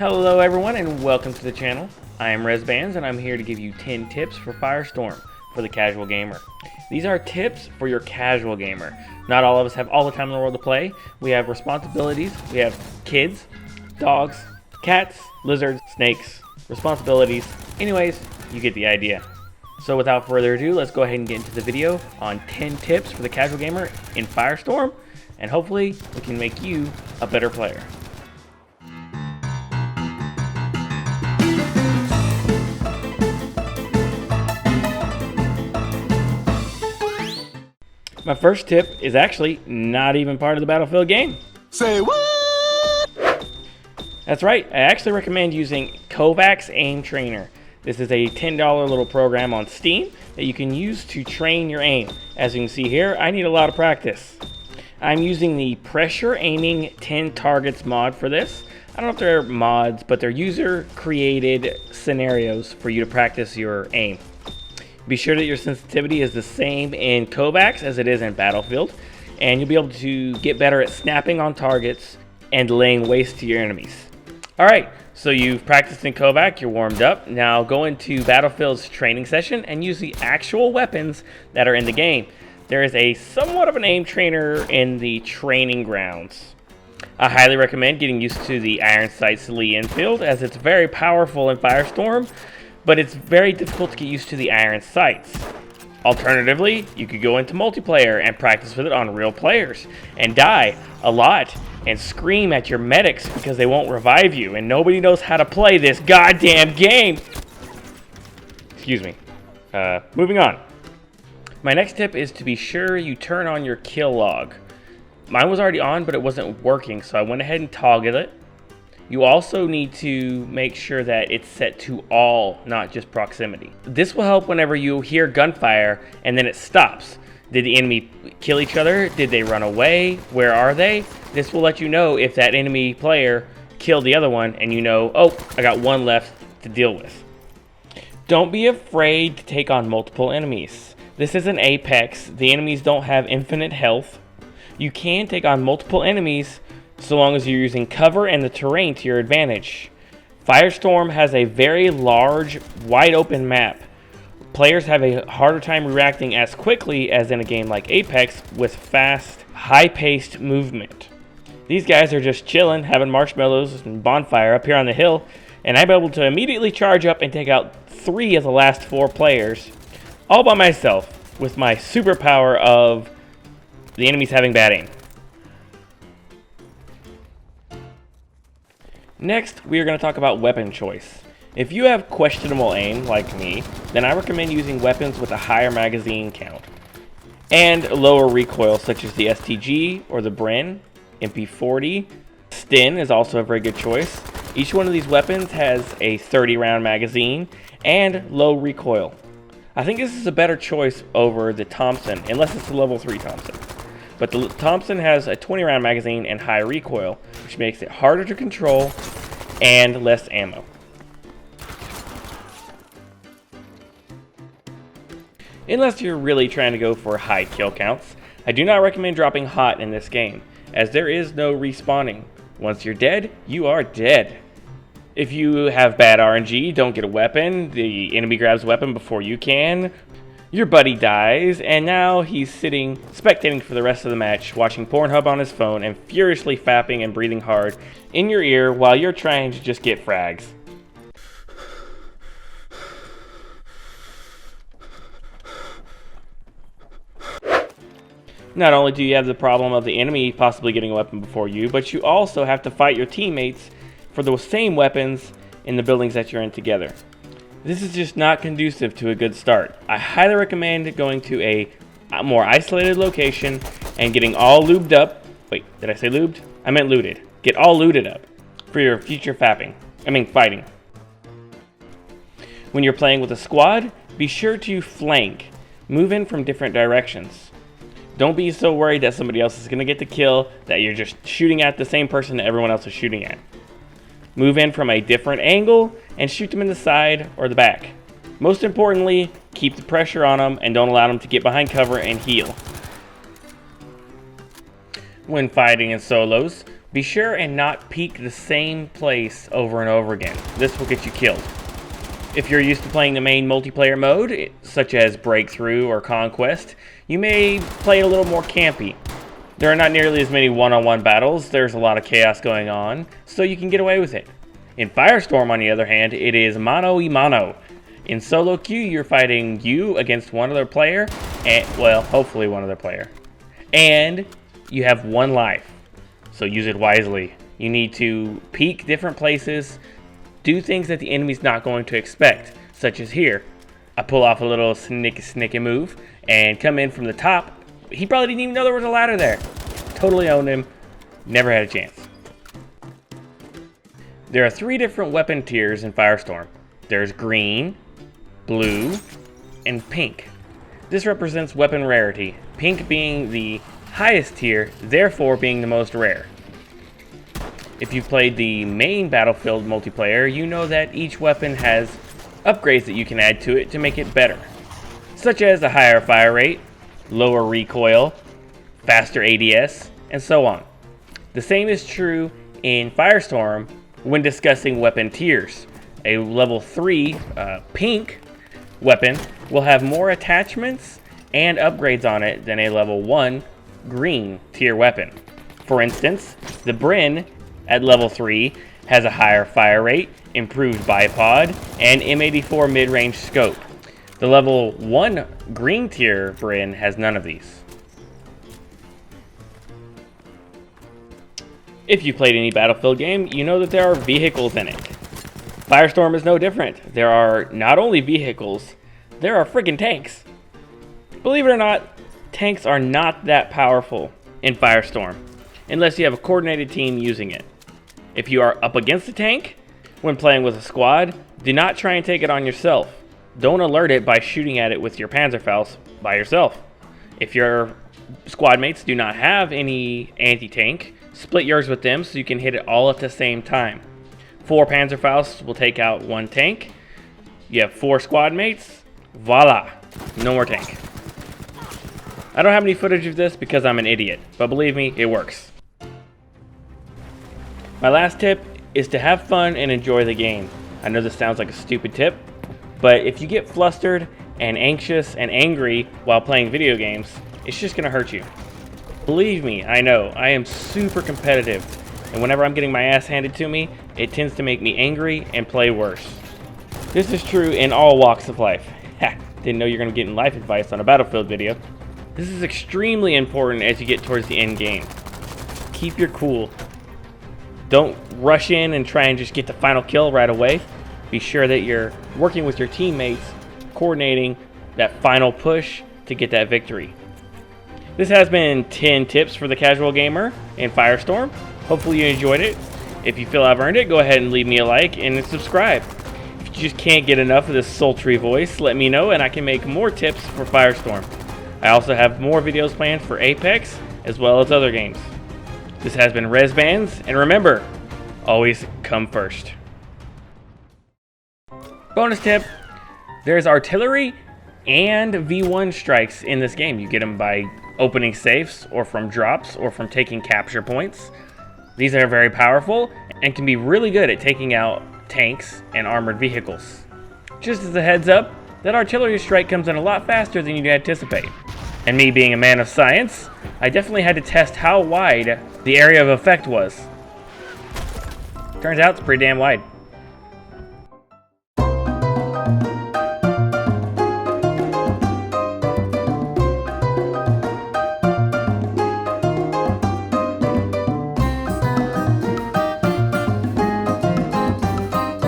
Hello everyone and welcome to the channel. I am RezBands and I'm here to give you 10 tips for Firestorm for the casual gamer. These are tips for your casual gamer. Not all of us have all the time in the world to play. We have responsibilities. We have kids, dogs, cats, lizards, snakes, responsibilities. Anyways, you get the idea. So without further ado, let's go ahead and get into the video on 10 tips for the casual gamer in Firestorm, and hopefully we can make you a better player. My first tip is actually not even part of the Battlefield game. Say what? That's right, I actually recommend using Kovacs Aim Trainer. This is a $10 little program on Steam that you can use to train your aim. As you can see here, I need a lot of practice. I'm using the Pressure Aiming 10 Targets mod for this. I don't know if they're mods, but they're user-created scenarios for you to practice your aim. Be sure that your sensitivity is the same in Kovacs as it is in Battlefield, and you'll be able to get better at snapping on targets and laying waste to your enemies. Alright, so you've practiced in Kovac, you're warmed up. Now go into Battlefield's training session and use the actual weapons that are in the game. There is a somewhat of an aim trainer in the training grounds. I highly recommend getting used to the Iron Sights Lee Enfield, as it's very powerful in Firestorm, but it's very difficult to get used to the Iron Sights. Alternatively, you could go into multiplayer and practice with it on real players and die a lot and scream at your medics because they won't revive you and nobody knows how to play this goddamn game. Excuse me. Moving on. My next tip is to be sure you turn on your kill log. Mine was already on, but it wasn't working, so I went ahead and toggled it. You also need to make sure that it's set to all, not just proximity. This will help whenever you hear gunfire and then it stops. Did the enemy kill each other? Did they run away? Where are they? This will let you know if that enemy player killed the other one and you know, oh, I got one left to deal with. Don't be afraid to take on multiple enemies. This is an Apex. The enemies don't have infinite health. You can take on multiple enemies so long as you're using cover and the terrain to your advantage. Firestorm has a very large, wide open map. Players have a harder time reacting as quickly as in a game like Apex with fast, high-paced movement. These guys are just chilling, having marshmallows and bonfire up here on the hill, and I'm able to immediately charge up and take out 3 of the last 4 players, all by myself, with my superpower of the enemies having bad aim. Next, we are going to talk about weapon choice. If you have questionable aim, like me, then I recommend using weapons with a higher magazine count and lower recoil, such as the STG or the Bren, MP40. Sten is also a very good choice. Each one of these weapons has a 30-round magazine and low recoil. I think this is a better choice over the Thompson, unless it's a level 3 Thompson. But the Thompson has a 20-round magazine and high recoil, which makes it harder to control and less ammo. Unless you're really trying to go for high kill counts, I do not recommend dropping hot in this game, as there is no respawning. Once you're dead, you are dead. If you have bad RNG, don't get a weapon, the enemy grabs a weapon before you can, your buddy dies, and now he's sitting, spectating for the rest of the match, watching Pornhub on his phone and furiously fapping and breathing hard in your ear while you're trying to just get frags. Not only do you have the problem of the enemy possibly getting a weapon before you, but you also have to fight your teammates for those same weapons in the buildings that you're in together. This is just not conducive to a good start. I highly recommend going to a more isolated location and getting all lubed up. Wait, did I say lubed? I meant looted. Get all looted up for your future fighting. When you're playing with a squad, be sure to flank. Move in from different directions. Don't be so worried that somebody else is going to get the kill that you're just shooting at the same person that everyone else is shooting at. Move in from a different angle and shoot them in the side or the back. Most importantly, keep the pressure on them and don't allow them to get behind cover and heal. When fighting in solos, Be sure and not peek the same place over and over again. This will get you killed. If you're used to playing the main multiplayer mode, such as Breakthrough or Conquest, you may play a little more campy. There are not nearly as many one-on-one battles, there's a lot of chaos going on, so you can get away with it. In Firestorm, on the other hand, it is mano y mano. In solo queue, you're fighting you against one other player, and, well, hopefully one other player. And you have one life, so use it wisely. You need to peek different places, do things that the enemy's not going to expect, such as here. I pull off a little snicky move and come in from the top. He probably didn't even know there was a ladder there. Totally owned him, never had a chance. There are 3 different weapon tiers in Firestorm. There's green, blue, and pink. This represents weapon rarity, pink being the highest tier, therefore being the most rare. If you've played the main Battlefield multiplayer, you know that each weapon has upgrades that you can add to it to make it better, such as a higher fire rate, lower recoil, faster ADS, and so on. The same is true in Firestorm when discussing weapon tiers. A level 3 pink weapon will have more attachments and upgrades on it than a level 1 green tier weapon. For instance, the Bren at level 3 has a higher fire rate, improved bipod, and M84 mid-range scope. The level 1 green tier Bren has none of these. If you played any Battlefield game, you know that there are vehicles in it. Firestorm is no different. There are not only vehicles, there are friggin' tanks. Believe it or not, tanks are not that powerful in Firestorm, unless you have a coordinated team using it. If you are up against a tank, when playing with a squad, do not try and take it on yourself. Don't alert it by shooting at it with your Panzerfaust by yourself. If your squad mates do not have any anti-tank, split yours with them so you can hit it all at the same time. 4 Panzerfausts will take out 1 tank. You have 4 squad mates, voila, no more tank. I don't have any footage of this because I'm an idiot, but believe me, it works. My last tip is to have fun and enjoy the game. I know this sounds like a stupid tip, but if you get flustered and anxious and angry while playing video games, it's just going to hurt you. Believe me, I know, I am super competitive, and whenever I'm getting my ass handed to me, it tends to make me angry and play worse. This is true in all walks of life. Ha, didn't know you're going to get life advice on a Battlefield video. This is extremely important as you get towards the end game. Keep your cool. Don't rush in and try and just get the final kill right away. Be sure that you're working with your teammates, coordinating that final push to get that victory. This has been 10 tips for the casual gamer in Firestorm. Hopefully you enjoyed it. If you feel I've earned it, go ahead and leave me a like and subscribe. If you just can't get enough of this sultry voice, let me know and I can make more tips for Firestorm. I also have more videos planned for Apex as well as other games. This has been Rezbands, and remember, always come first. Bonus tip, there's artillery and V1 strikes in this game. You get them by opening safes or from drops or from taking capture points. These are very powerful and can be really good at taking out tanks and armored vehicles. Just as a heads up, that artillery strike comes in a lot faster than you'd anticipate. And me being a man of science, I definitely had to test how wide the area of effect was. Turns out it's pretty damn wide.